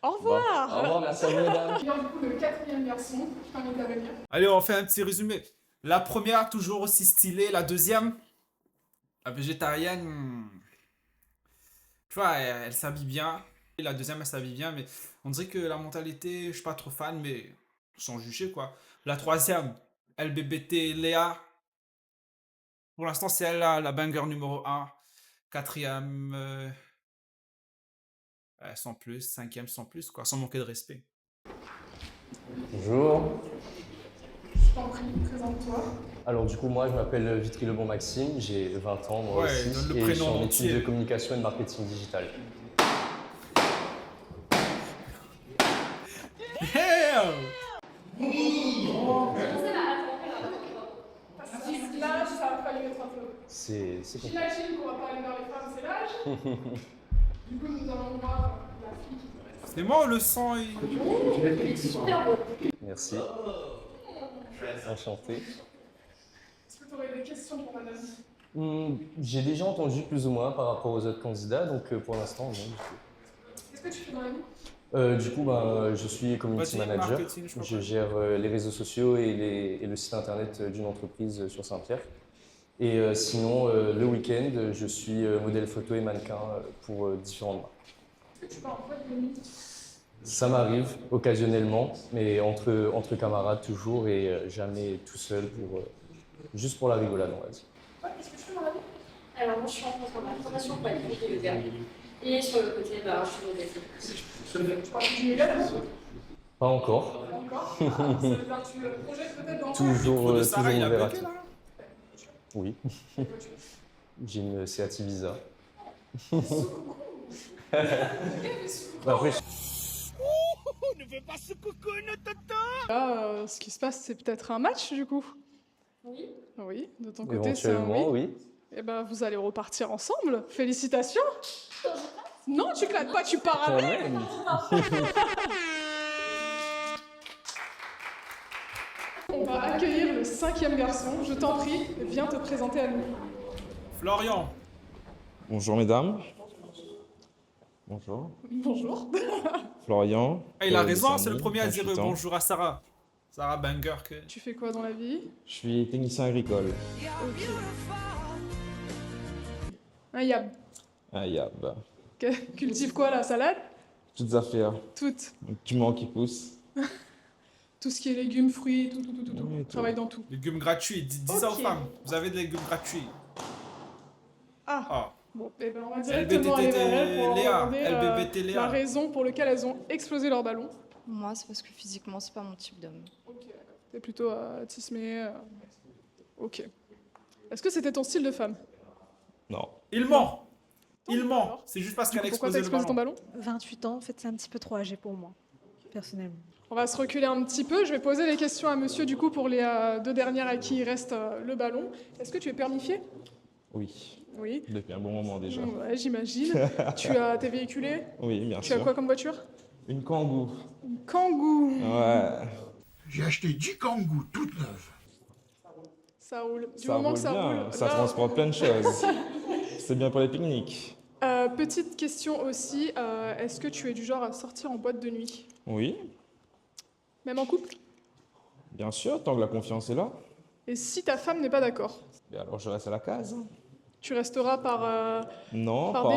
Au Bon. revoir. Au revoir, merci à vous, mesdames. Il y a du coup le 4e garçon, je t'invite à venir. Allez, on fait un petit résumé. La première, toujours aussi stylée. La deuxième, la végétarienne, tu vois, elle s'habille bien. Et la deuxième, elle s'habille bien, mais On dirait que la mentalité, je suis pas trop fan, mais sans juger quoi. La troisième, LBBT Léa. Pour l'instant, c'est elle la banger numéro 1. Quatrième, sans plus. Cinquième, sans plus, quoi. Sans manquer de respect. Bonjour. Je t'en prie, présente-toi. Alors du coup, moi, je m'appelle Vitry Lebon Maxime, j'ai 20 ans moi Ouais, aussi, donne le et je suis prénom en entier. études de communication et de marketing digital. L'âge, ça va pas lui mettre un peu. C'est compliqué. J'imagine qu'on va pas aller vers les femmes, c'est l'âge. Du coup, nous allons voir la fille qui te reste. C'est moi le sang et... Merci. Enchanté. Est-ce que tu aurais des questions pour madame? J'ai déjà entendu plus ou moins par rapport aux autres candidats, donc pour l'instant, non. Qu'est-ce que tu fais dans la vie? Du coup, je suis community Vas-y, manager. marketing, je crois Je pas. gère les réseaux sociaux et le site internet d'une entreprise sur Saint-Pierre. Et sinon, le week-end, je suis modèle photo et mannequin pour différentes marques. Est-ce que tu pars en boîte de nuit? Ça m'arrive occasionnellement, mais entre camarades toujours et jamais tout seul, juste pour la rigolade, on va dire. Ouais, qu'est-ce que tu fais dans la vie? Alors moi je suis en transformation pour être de yoga. Et sur le côté, je suis modèle. Tu parles du yoga là? Pas encore. Pas encore? Ah, ça veut dire que tu projettes peut-être dans Toujours, de Sarah, il a ouvert à bloqué, tout. là. Oui. J'ai une Seat Ibiza. Après, Là, ce qui se passe, c'est peut-être un match du coup. Oui. Oui, de ton côté, c'est un éventuellement, oui. oui. Et ben, vous allez repartir ensemble. Félicitations. Non, tu claques pas, tu pars Quand avec. même. On va accueillir le 5e garçon. Je t'en prie, viens te présenter à nous. Florian. Bonjour mesdames. Bonjour. Bonjour. Florian. Ah, il a raison, 200 c'est le 000, premier à dire 28 ans. bonjour à Sarah. Sarah Banger que... Tu fais quoi dans la vie? Je suis technicien agricole. Ok. Un yab. Ah, yab. Cultive quoi, la salade? Toutes affaires. Toutes. Du mens qui pousse. Tout ce qui est légumes, fruits, tout. Oui, tout. Travaille dans tout. Légumes gratuits. Dis ça aux Ok. femmes. Vous avez des légumes gratuits. Ah. Ah. Bon, eh ben on va directement aller vers elles pour Léa. demander LBBT Léa. la raison pour laquelle elles ont explosé leur ballon. Moi, c'est parce que physiquement, c'est pas mon type d'homme. Ok, t'es plutôt tismé. Ok. Est-ce que c'était ton style de femme? Non. Il ment. Il ment. C'est juste parce Du qu'elle a coup, pourquoi t'as explosé le explosé ballon. ton ballon? 28 ans, en fait, c'est un petit peu trop âgé pour moi, personnellement. On va se reculer un petit peu. Je vais poser les questions à monsieur, du coup, pour les 2 dernières à qui il reste le ballon. Est-ce que tu es permifié? Oui. Oui. Depuis un bon moment déjà. Ouais, j'imagine. T'es véhiculé? Oui, bien Tu sûr. as quoi comme voiture? Une Kangoo. Une Kangoo. Ouais. J'ai acheté 10 Kangoo toutes neuves. Ça roule. Du Ça moment roule que ça bien. roule. Ça là- transporte plein de choses. C'est bien pour les pique-niques. Petite question aussi. Est-ce que tu es du genre à sortir en boîte de nuit? Oui, Même en couple? bien sûr, tant que la confiance est là. Et si ta femme n'est pas d'accord? Et alors je reste à la case. Tu resteras par... Non, Par par,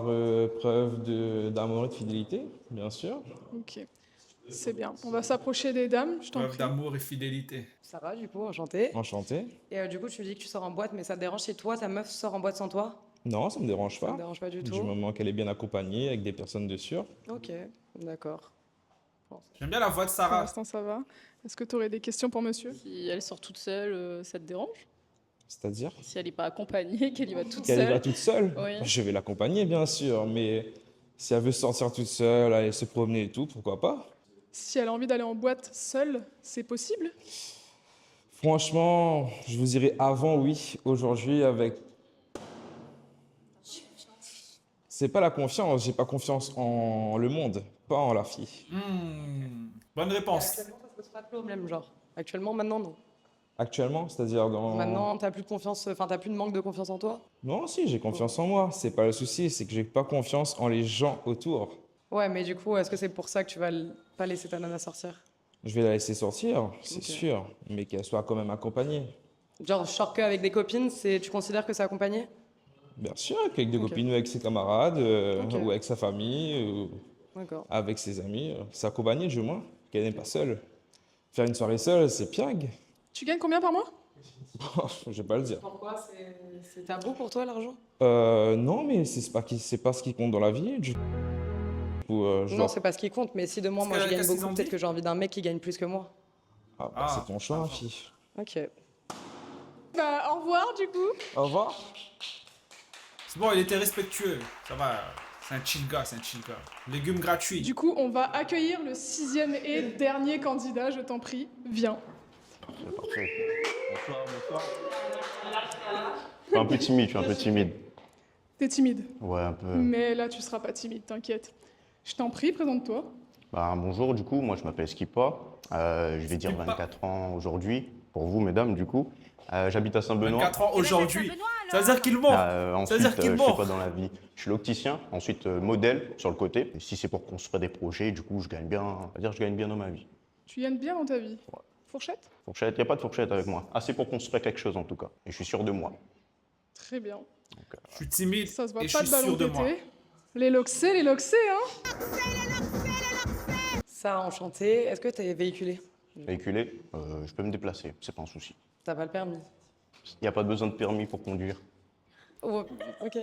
dépit preuve d'amour et de fidélité, bien sûr. Ok. C'est bien. On va s'approcher des dames, je t'en Preuve prie. d'amour et fidélité. Sarah, du coup, enchantée. Enchanté. Et du coup, tu me dis que tu sors en boîte, mais ça te dérange si toi, ta meuf sort en boîte sans toi? Non, ça me dérange Ça pas. me dérange pas du Du tout. moment qu'elle est bien accompagnée avec des personnes de sûr. Ok, d'accord. J'aime bien la voix de Pour Sarah. l'instant, ça va. Est-ce que tu aurais des questions pour monsieur? Si elle sort toute seule, ça te dérange? C'est-à-dire Si elle n'est pas accompagnée, qu'elle y va toute qu'elle seule? va toute seule. Oui. Je vais l'accompagner, bien sûr, mais si elle veut sortir toute seule, aller se promener et tout, pourquoi pas? Si elle a envie d'aller en boîte seule, c'est possible? Franchement, je vous dirais avant, oui. Aujourd'hui, avec... C'est pas la confiance, j'ai pas confiance en le monde, pas en la fille. Bonne réponse. Actuellement, ça se pose pas de problème, genre. Actuellement, maintenant, non. Actuellement, c'est-à-dire dans... Maintenant, t'as plus de confiance, enfin, t'as plus de manque de confiance en toi? Non, si, j'ai confiance en moi. C'est pas le souci, c'est que j'ai pas confiance en les gens autour. Ouais, mais du coup, est-ce que c'est pour ça que tu vas pas laisser ta nana sortir? Je vais la laisser sortir, c'est Ok. sûr, mais qu'elle soit quand même accompagnée. Genre, sors que avec des copines, tu considères que c'est accompagné? Bien sûr, qu'avec des Ok. copines ou avec ses camarades, Ok. ou avec sa famille. D'accord. avec ses amis, s'accompagner du moins, qu'elle n'est pas seule. Faire une soirée seule, c'est pieg. Tu gagnes combien par mois? Je vais pas le dire. Pourquoi c'est tabou pour toi l'argent? Non, mais c'est pas ce qui compte dans la vie. Du coup, Non, c'est pas ce qui compte, mais si de moi je gagne qu'est-ce qu'ils beaucoup, ont peut-être dit que j'ai envie d'un mec qui gagne plus que moi. Ah, bah, c'est ton choix, fille. Ok. Bah, au revoir du coup. Au revoir. C'est bon, il était respectueux. Ça va. C'est un chill gars, c'est un chill gars. Légumes gratuits. Du coup, on va accueillir le 6e et dernier candidat, je t'en prie. Viens. C'est parfait. Bonsoir, bonsoir. Je suis un peu timide, je suis un peu timide. T'es timide. Ouais, un peu. Mais là, tu seras pas timide, t'inquiète. Je t'en prie, présente-toi. Bah, bonjour, du coup, moi je m'appelle Skipa. Je vais dire 24 ans aujourd'hui, pour vous, mesdames, du coup. J'habite à Saint-Benoît. 24 ans aujourd'hui. Ça veut dire qu'il ment. Ça Ensuite, veut dire qu'il je fais ment. quoi dans la vie? Je suis l'opticien, ensuite modèle sur le côté. Et si c'est pour construire des projets, du coup, je gagne bien, on va dire, je gagne bien dans ma vie. Tu gagnes bien dans ta vie. Fourchette? Fourchette, il n'y a pas de fourchette avec moi. Assez pour construire quelque chose en tout cas. Et je suis sûr de moi. Très bien. Je suis timide Ça se voit et je pas suis de ballon sûr de moi. pété. Les loxés, hein. Ça, enchanté. Est-ce que t'es véhiculé? Véhiculé, je peux me déplacer, c'est pas un souci. T'as pas le permis? Il n'y a pas besoin de permis pour conduire. Oh, ok.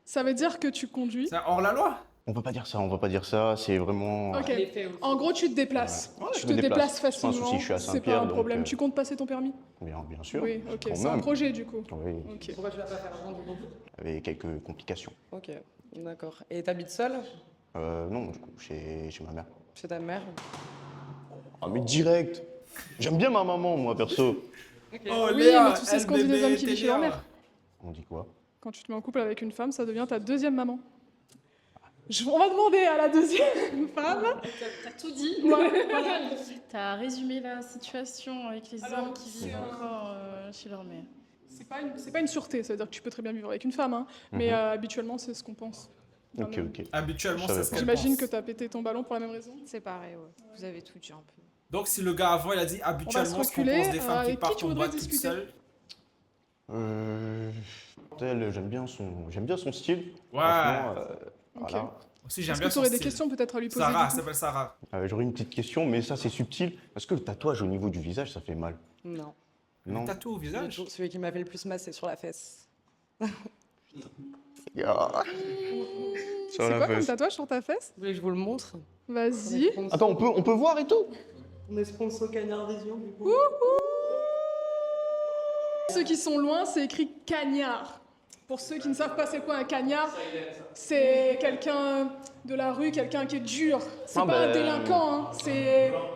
Ça veut dire que tu conduis. C'est hors la loi. On peut pas dire ça, on peut pas dire ça, c'est vraiment... Ok. En gros, tu te déplaces. Ouais, Tu je te me déplaces déplace. C'est pas un facilement. souci, je suis à C'est Saint-Pierre, pas un donc, problème. Tu comptes passer ton permis? Bien sûr. Oui, ok. quand C'est un même. projet du coup. Oui, Ok. Pourquoi tu vas pas faire avant du coup? avec quelques complications. Ok, d'accord. Et t'habites seule? Non, du coup, chez ma mère. Chez ta mère? Ah mais direct. J'aime bien ma maman, moi, perso. Oh, Oui, Léa, mais tu sais ce qu'on dit des hommes qui vivent chez leur mère. On dit quoi? Quand tu te mets en couple avec une femme, ça devient ta deuxième maman. On va demander à la deuxième femme. T'as tout dit. Ouais, voilà. T'as résumé la situation avec les hommes qui vivent encore chez leur mère. C'est pas une sûreté, ça veut dire que tu peux très bien vivre avec une femme, hein, mais habituellement, c'est ce qu'on pense. Ok, ok. Habituellement, c'est ce qu'elle J'imagine pense. que t'as pété ton ballon pour la même raison. C'est pareil, ouais. Vous avez tout dit un peu. Donc, si le gars avant, il a dit habituellement, ce qu'on pense des femmes qui avec qui partent tu en voudrais boîte toutes discuter? seules. J'aime bien son style. Ouais. Franchement, Ok. voilà. Aussi, j'aime Est-ce bien que tu son aurais des style. questions peut-être à lui poser? Sarah, du elle coup s'appelle Sarah. J'aurais une petite question, mais ça c'est subtil. Est-ce que le tatouage au niveau du visage, ça fait mal? Non. Non. Tatou au visage? Celui qui m'a fait le plus mal, c'est sur la fesse. Yeah. C'est quoi comme tatouage sur ta fesse? Vous voulez que je vous le montre? Vas-y. Attends, on peut voir et tout? On est sponsor Cagnard Vision, du coup. Ceux qui sont loin, c'est écrit cagnard. Pour ceux qui ne savent pas c'est quoi un cagnard, c'est quelqu'un de la rue, quelqu'un qui est dur. C'est Ah pas un ben, délinquant, hein.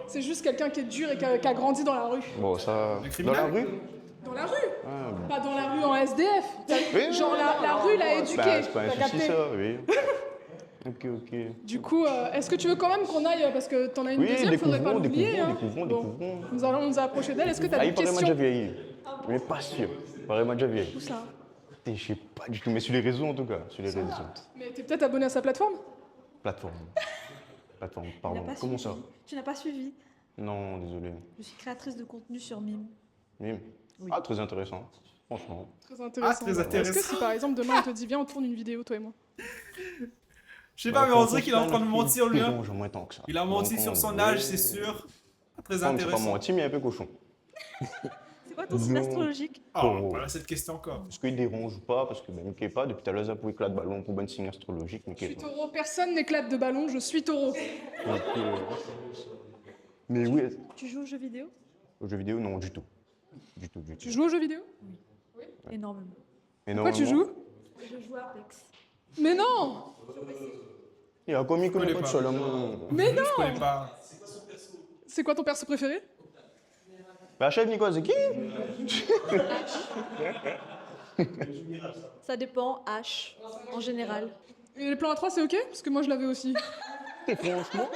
C'est juste quelqu'un qui est dur et qui a grandi dans la rue. Bon, ça. Dans la rue? Dans la rue? Ah, Pas dans la rue en SDF. Oui, Genre oui, la rue l'a éduqué. bah, c'est pas un t'as souci, capté? ça, oui. Ok. Du coup, est-ce que tu veux quand même qu'on aille, parce que t'en as une Oui, deuxième, faudrait pas découvrons, l'oublier. Hein. découvrons. On nous a approché d'elle, est-ce que t'as Ah, des il paraît m'a déjà questions? vieilli. Mais pas sûr. Il paraît m'a déjà vieilli. Où ça? Je sais pas du tout, mais sur les réseaux en tout cas. Sur les réseaux. Mais t'es peut-être abonné à sa plateforme? Plateforme, Il pardon. a pas Comment suivi. ça? Tu n'as pas suivi. Non, désolé. Je suis créatrice de contenu sur Mime. Mime. Oui. Ah, très intéressant. Franchement. Très intéressant. très Est-ce que intéressant. si par exemple demain on te dit viens on tourne une vidéo toi et moi? Je sais pas, mais on dirait qu'il est en train de mentir, lui. hein. Non, j'en moins tant que ça. Il a menti sur son âge, c'est sûr. Très Non, mais c'est pas intéressant. menti, mais un peu cochon. C'est quoi ton signe astrologique? Oh, voilà cette question encore. Est-ce qu'il dérange ou pas? Parce que ben, Mickey pas, depuis tout à l'heure, ça pouvait éclate ballon pour bon signe astrologique. Je Mickey suis pas. taureau, personne n'éclate de ballon, je suis taureau. Donc, mais oui, Tu joues aux jeux vidéo? aux jeux vidéo, non, du tout. Du tout. Tu joues aux jeux vidéo? Énormément. Pourquoi tu joues? Je joue à Apex. Mais non! Il y a combien qu'on connais n'a pas de pas. Solomon? Mais non! Je connais pas. C'est quoi ton perso préféré? Bah, chef Nicolas, c'est qui? Ça dépend, H, en général. Et les plans à 3 c'est ok? Parce que moi je l'avais aussi. Franchement.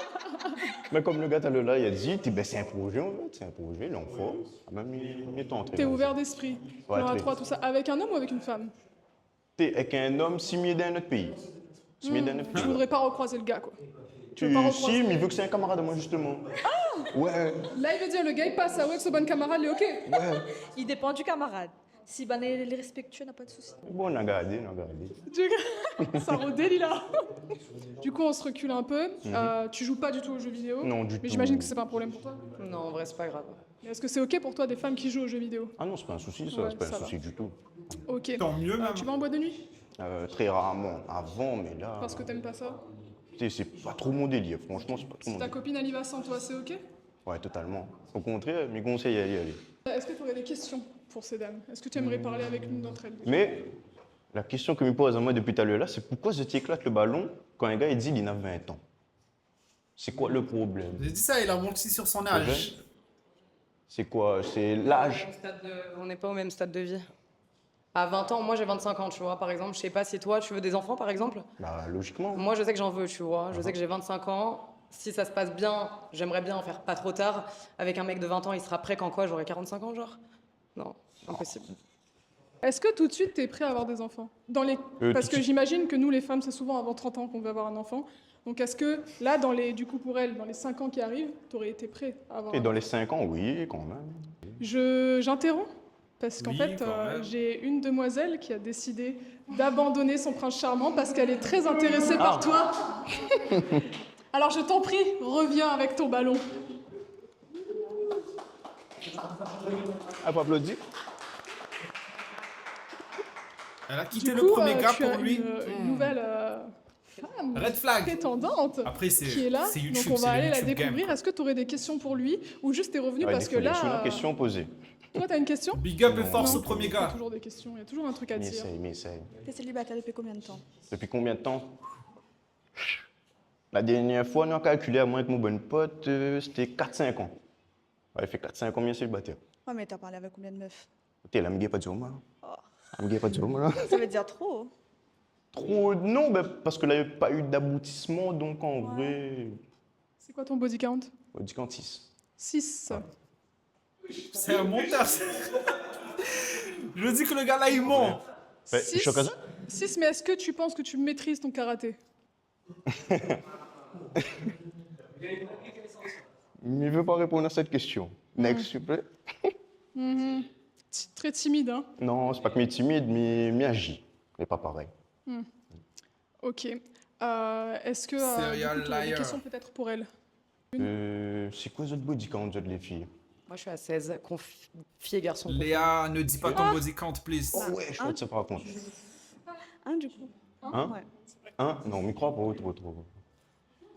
Mais comme le gars, le là, il a dit, ben, c'est un projet en fait, c'est un projet, il est en forme. Même il est entré. T'es ouvert d'esprit. Ouais, Plan à très. 3, tout ça. Avec un homme ou avec une femme? T'es avec un homme signé d'un autre pays. Signé d'un autre Je pays. voudrais pas recroiser le gars quoi. Tu veux pas recroiser. si, mais il veut que c'est un camarade à moi justement. Ah! Ouais. Là il veut dire le gars il passe à Wex au bon camarade, il est ok. Ouais. Il dépend du camarade. Si ben, les respectueux, n'a pas de souci. Bon, on a gardé, on a gardé. Ça redélie là. Du coup, on se recule un peu. Tu joues pas du tout aux jeux vidéo. Non, du Mais tout. j'imagine que c'est pas un problème pour toi. Non, en vrai, c'est pas grave. Mais est-ce que c'est ok pour toi des femmes qui jouent aux jeux vidéo? Ah non, c'est pas un souci, ça, Ouais, c'est pas ça un va. souci du tout. Ok. Tant mieux, même. Tu vas en boîte de nuit? Très rarement, avant, mais là. Parce que t'aimes pas ça? C'est pas trop mon délire, franchement, c'est pas trop Si mon ta délire. copine elle y va sans toi, c'est ok? Ouais, totalement. Au contraire, mes conseils, allez. Est-ce que tu aurais des questions pour ces dames? Est-ce que tu aimerais parler avec l'une d'entre elles? Mais la question que me pose à moi depuis tout à l'heure là, c'est pourquoi je t'éclate le ballon quand un gars il dit qu'il a 20 ans? C'est quoi le problème? J'ai dit ça, il a menti sur son âge. C'est quoi? C'est l'âge? On n'est pas au même stade de vie. À 20 ans, moi j'ai 25 ans, tu vois, par exemple. Je sais pas si toi, tu veux des enfants, par exemple? Bah, logiquement. Moi, je sais que j'en veux, tu vois. Je sais que j'ai 25 ans. Si ça se passe bien, j'aimerais bien en faire pas trop tard. Avec un mec de 20 ans, il sera prêt quand quoi? J'aurai 45 ans, genre? Non, impossible. Est-ce que tout de suite t'es prêt à avoir des enfants? Parce que j'imagine que nous les femmes, c'est souvent avant 30 ans qu'on veut avoir un enfant. Donc est-ce que là, du coup pour elle, dans les 5 ans qui arrivent, t'aurais été prêt à avoir Et un dans enfant? les 5 ans, oui, quand même. J'interromps parce qu'en Oui, fait, quand même. j'ai une demoiselle qui a décidé d'abandonner son prince charmant parce qu'elle est très intéressée par toi. Alors je t'en prie, reviens avec ton ballon. Ah, pas applaudi? Elle a quitté Du le coup, premier gars tu as pour lui. une nouvelle femme Red flag. prétendante Après, c'est qui est là. YouTube, Donc on c'est va le aller la YouTube game. découvrir. Est-ce que tu aurais des questions pour lui ou juste t'es revenu Ouais, parce que des là... questions posées. Toi, t'as une question? Big up et force Non, au premier il y a gars. toujours des questions, il y a toujours un truc à Mais dire. essaye. T'es célibataire depuis combien de temps? Depuis combien de temps? La dernière fois, on a calculé à moi avec mon bon pote, c'était 4-5 ans. Ouais, il fait 4-5 ans, bien célibataire. Ouais, mais t'as parlé avec combien de meufs? T'es là, me pas de moi. Oh. Me pas de moi, là. Ça veut dire trop. Trop, non, ben, parce que là, il n'y a pas eu d'aboutissement, donc en vrai, C'est quoi ton body count? on dit qu'en 6. 6. C'est un monteur. Je dis que le gars là, il ment. Je suis comme ça? 6, mais est-ce que tu penses que tu maîtrises ton karaté? Mais il ne veut pas répondre à cette question. Next, s'il vous plaît. Mhm. Très timide, hein? Non, c'est pas que m'est timide, mais agit. Mais pas pareil. Ok. Est-ce que Serial tu as des liar. questions peut-être pour elle? C'est quoi votre body count, vous êtes les filles? Moi, je suis à 16. Fille et garçon. Léa, ne dis pas ton body count, please. Oh ouais, je crois que ça par contre. Un du coup. Hein? Ouais. Hein? Non, on m'y croit pas, trop.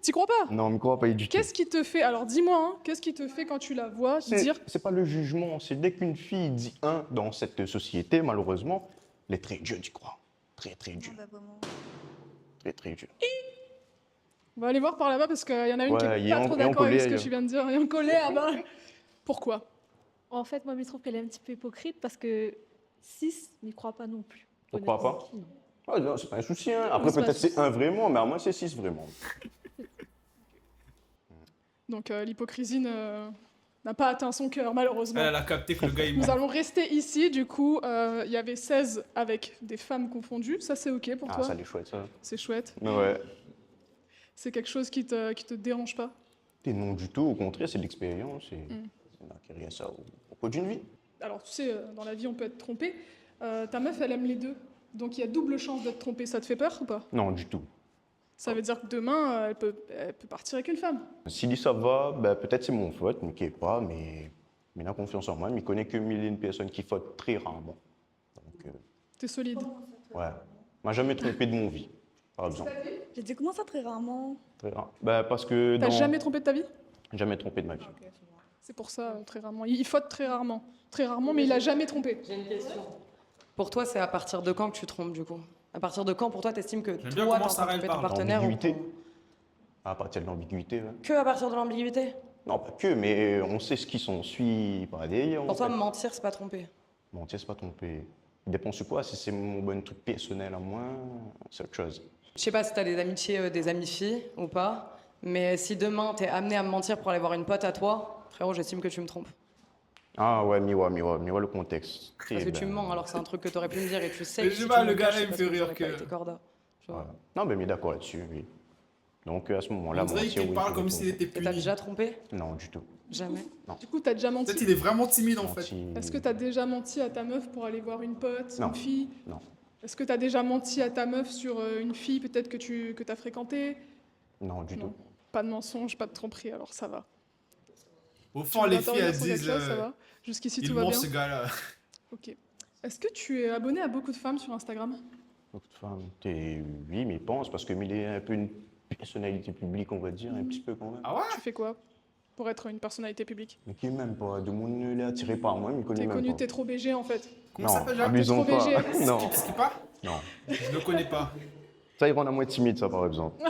T'y crois pas? Non, on m'y croit pas du tout. Qu'est-ce qui te fait, alors dis-moi, hein, qu'est-ce qui te fait quand tu la vois dire... C'est pas le jugement, c'est dès qu'une fille dit un dans cette société, malheureusement, elle est très dure, tu crois. Très dur. Très dur. On va aller voir par là-bas parce qu'il y en a une qui Ouais, est il y pas a trop en d'accord avec ce que colère, tu viens de dire. Et en colère, ben... Pourquoi? En fait, moi, je trouve qu'elle est un petit peu hypocrite parce que 6 n'y croit pas non plus. On croit pas? Non. Ah, non, c'est pas un souci. Hein. Après, c'est pas peut-être un c'est un vraiment, mais à moi, c'est 6 vraiment. Donc l'hypocrisie n'a pas atteint son cœur, malheureusement. Elle a capté que le gars, il Nous ment. allons rester ici, du coup, il y avait 16 avec des femmes confondues. Ça, c'est ok pour Ah, toi? ça, c'est chouette, ça. C'est chouette. Mais ouais. C'est quelque chose qui te dérange pas? Et non du tout, au contraire, c'est de l'expérience. C'est d'acquérir ça au cours d'une vie. Alors, tu sais, dans la vie, on peut être trompé. Ta meuf, elle aime les deux. Donc, il y a double chance d'être trompé. Ça te fait peur ou pas? Non, du tout. Ça veut dire que demain, elle peut partir avec une femme. S'il dit ça va, ben, peut-être c'est mon faute, mais qui est pas, mais il a confiance en moi. Il connaît que une personne qui faute très rarement. Donc, T'es solide. ouais. M'a jamais trompé de mon vie, par exemple. J'ai dit comment ça très rarement? Très rare. Ben, parce que T'as jamais trompé de ta vie? Jamais trompé de ma vie. C'est pour ça, très rarement. Il faute très rarement. Très rarement, mais il a jamais trompé. J'ai une question. Pour toi, c'est à partir de quand que tu trompes, du coup? À partir de quand, pour toi, t'estimes que J'aime bien toi, comment t'es en train Sarah, de elle tromper ton parle. partenaire ou... L'ambiguïté. À partir de l'ambiguïté, ouais. Que à partir de l'ambiguïté? Non, pas que, mais on sait ce qui s'ensuit par derrière. Pour toi, mentir, c'est pas tromper. Mentir, c'est pas tromper. Il dépend sur quoi. Si c'est mon bon truc personnel à moi, c'est autre chose. Je sais pas si t'as des amitiés, des amies filles ou pas, mais si demain t'es amené à me mentir pour aller voir une pote à toi, frérot, j'estime que tu me trompes. Ah ouais, mais ouais, le contexte. Parce que tu me mens alors que c'est un truc que t'aurais pu me dire et tu sais Mais que je si sais tu pas, me le gars caches, là, il c'est me parce fait que rire j'aurais pas que- été corda, tu vois. Non, mais d'accord là-dessus, oui. Donc à ce moment-là, On dirait mentir, qu'il oui, parle je comme réponds. s'il était Et t'as puni. déjà trompé? Non, du tout. Jamais. Du coup, t'as déjà menti. Peut-être il est vraiment timide en fait. Est-ce que t'as déjà menti à ta meuf pour aller voir une pote, Non. une fille? Non. Est-ce que t'as déjà menti à ta meuf sur une fille peut-être que t'as fréquentée? Non, du tout. Pas de mensonge, pas de tromperie, alors ça va. Au Tu fond, veux les filles, intervenir elles sur quelque disent. chose, ça va Jusqu'ici, il tout va ment bien? ce gars-là. Ok. Est-ce que tu es abonné à beaucoup de femmes sur Instagram? Beaucoup de femmes. Oui, mais pense, parce que il est un peu une personnalité publique, on va dire, un petit peu quand même. Ah ouais? Tu fais quoi pour être une personnalité publique? Mais qui même pas. De monde ne l'est attiré par moi, il me connaît T'es même connu, pas. t'es trop BG en fait. Comment Non, ça s'appelle, Jacques? abusons T'es trop pas. BG. Non, Qu'est-ce qui part? non. Je le connais pas. Ça, il rend à moi timide, ça, par exemple.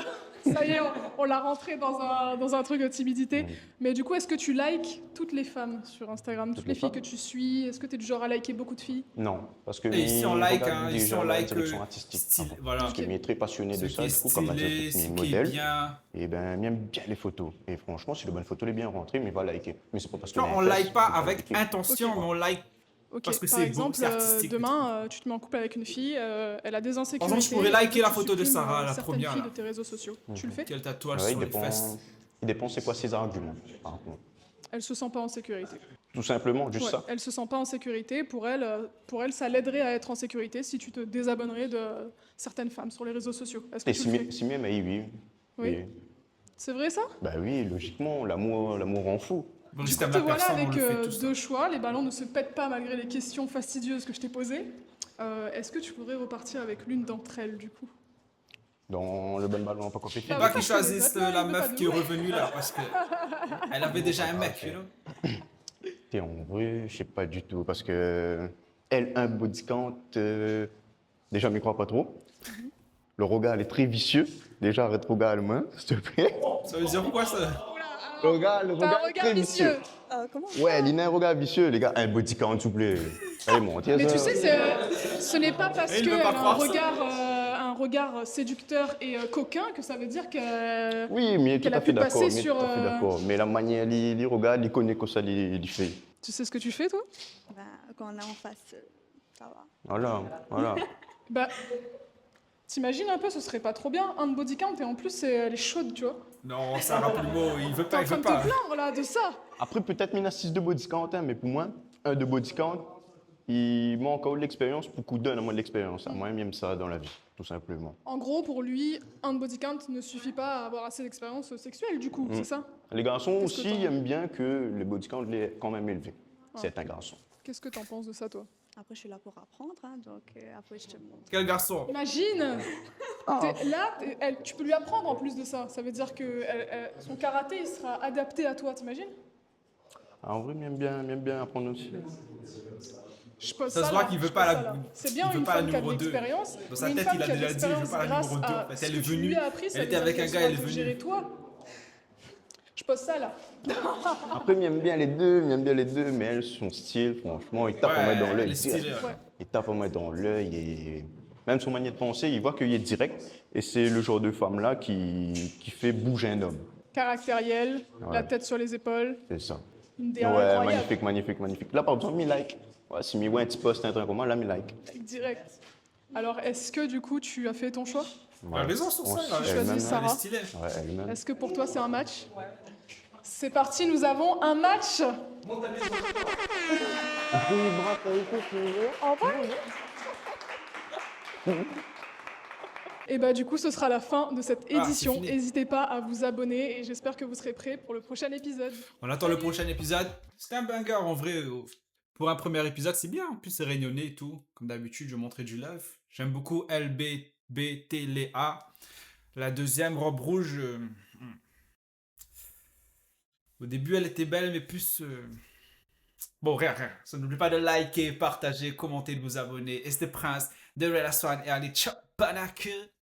Ça y est, on l'a rentré dans un truc de timidité. Mais du coup, est-ce que tu likes toutes les femmes sur Instagram, toutes les filles que tu suis? Est-ce que tu es du genre à liker beaucoup de filles? Non, parce que Et ici, on like, regarde ici, déjà on la like direction artistique. style, avant. voilà. Parce que est très passionné de Ce ça, qui du est coup, comme stylé, matière ce mes qui est modèles. bien. Et ben, il aime bien les photos. Et franchement, si les bonnes photos, les bien rentrées, mais il va liker. Mais c'est pas parce que. Non, on like pas avec intention, mais on like Ok, parce que par c'est beau, exemple, c'est artistique. demain, tu te mets en couple avec une fille, elle a des insécurités. Par exemple, je pourrais liker la photo de tu supprimes, Sarah, la certaines première, filles là. de tes réseaux sociaux. Tu le fais? Quel tatouage Ouais, sur les fesses. il dépend c'est quoi ses arguments, par contre. Elle se sent pas en sécurité. Tout simplement, juste Ouais, ça. elle se sent pas en sécurité. Pour elle, ça l'aiderait à être en sécurité si tu te désabonnerais de certaines femmes sur les réseaux sociaux. Est-ce que Et tu le fais? si même, oui. Oui. C'est vrai ça? Bah oui, logiquement, l'amour rend fou. Bon, Du si coup, t'aimes te la voilà personne, on avec le fait tous. deux choix. Les ballons ne se pètent pas malgré les questions fastidieuses que je t'ai posées. Est-ce que tu pourrais repartir avec l'une d'entre elles, du coup? Dans le bon ballon, pas compétitif. Faut pas qu'ils choisissent la meuf qui est revenue là, parce que elle avait déjà un mec, you know. Et en vrai, je sais pas du tout, parce que elle, un body count, déjà, je m'y crois pas trop. Le regard, elle est très vicieux. Déjà, arrête regard moi, s'il te plaît. Ça veut dire quoi ça? Le regard T'as un est regard très vicieux. vicieux. Comment? Ouais, il a un regard vicieux, les gars. Un body count, s'il vous plaît. Allez, montez Mais ça. tu sais, ce n'est pas parce Il veut qu'elle pas a croire ça. un regard séducteur et coquin que ça veut dire que Oui, mais tout qu'elle a à fait pu d'accord. passer Mais sur, tout à fait d'accord. Mais la manière, il regarde, il connaît que ça, il fait. Tu sais ce que tu fais, toi? Bah, quand on est en face, ça va. Voilà. Bah, t'imagines un peu, ce serait pas trop bien, un de body count et en plus, elle est chaude, tu vois. Non, Sarah Plumeau, il veut T'es pas, en il train veut de te pas. plaindre, là, de ça. Après, peut-être mina 6 de body count, hein, mais pour moi, un de body count, il manque encore de l'expérience, beaucoup donnent à moi de l'expérience. Moi, j'aime ça dans la vie, tout simplement. En gros, pour lui, un de body count ne suffit pas à avoir assez d'expérience sexuelle, du coup, c'est ça? Les garçons Qu'est-ce que aussi t'en- aiment bien que le body count est quand même élevé. C'est un garçon. Qu'est-ce que t'en penses de ça, toi? Après, je suis là pour apprendre, hein, donc après, je te montre. Quel garçon? Imagine tu peux lui apprendre en plus de ça. Ça veut dire que son karaté, il sera adapté à toi, t'imagines? En vrai, j'aime bien apprendre aussi. Je pose Ça se là, voit qu'il veut je pas pose la- ça là. C'est bien il veut une pas la femme qui a de numéro 2. l'expérience. Dans sa mais une tête, femme il a qui déjà de dit, je veux l'expérience pas la grâce numéro 2. à En fait, ce elle que est tu lui venue, as appris, ça elle était veut avec dire un que gars, ça elle est va te venue. gérer toi. Je pose ça là. Après, j'aime bien les deux, mais elle, son style, franchement, il tape en mettre dans l'œil. elle est stylée, direct. ouais. Il tape en mettre dans l'œil et même son manière de penser, il voit qu'il est direct. Et c'est le genre de femme-là qui fait bouger un homme. Caractériel, Ouais. la tête sur les épaules, C'est ça. une Ouais, DA incroyable. magnifique. Là, par exemple, mi like. Ouais, si mi un petit post, un truc comme moi, là, mi like. Direct. Alors, est-ce que du coup, tu as fait ton choix? Elle a raison sur ça, là. Tu choisis Elle-même, Sarah. Elle est stylée. Ouais, elle-même. Est-ce que pour toi, c'est un match? C'est parti, nous avons un match. Et bah du coup, ce sera la fin de cette Ah, édition. c'est fini. N'hésitez pas à vous abonner et j'espère que vous serez prêts pour le prochain épisode. On attend le prochain épisode. C'était un banger en vrai. Pour un premier épisode, c'est bien. En plus, c'est réunionnais et tout. Comme d'habitude, je montrais du love. J'aime beaucoup LBBTLA. La deuxième, robe rouge. Au début, elle était belle, mais plus. Bon, rien. Ça n'oublie pas de liker, partager, commenter, de vous abonner. Et c'était Prince de Rela Swan et allez, ciao, banake.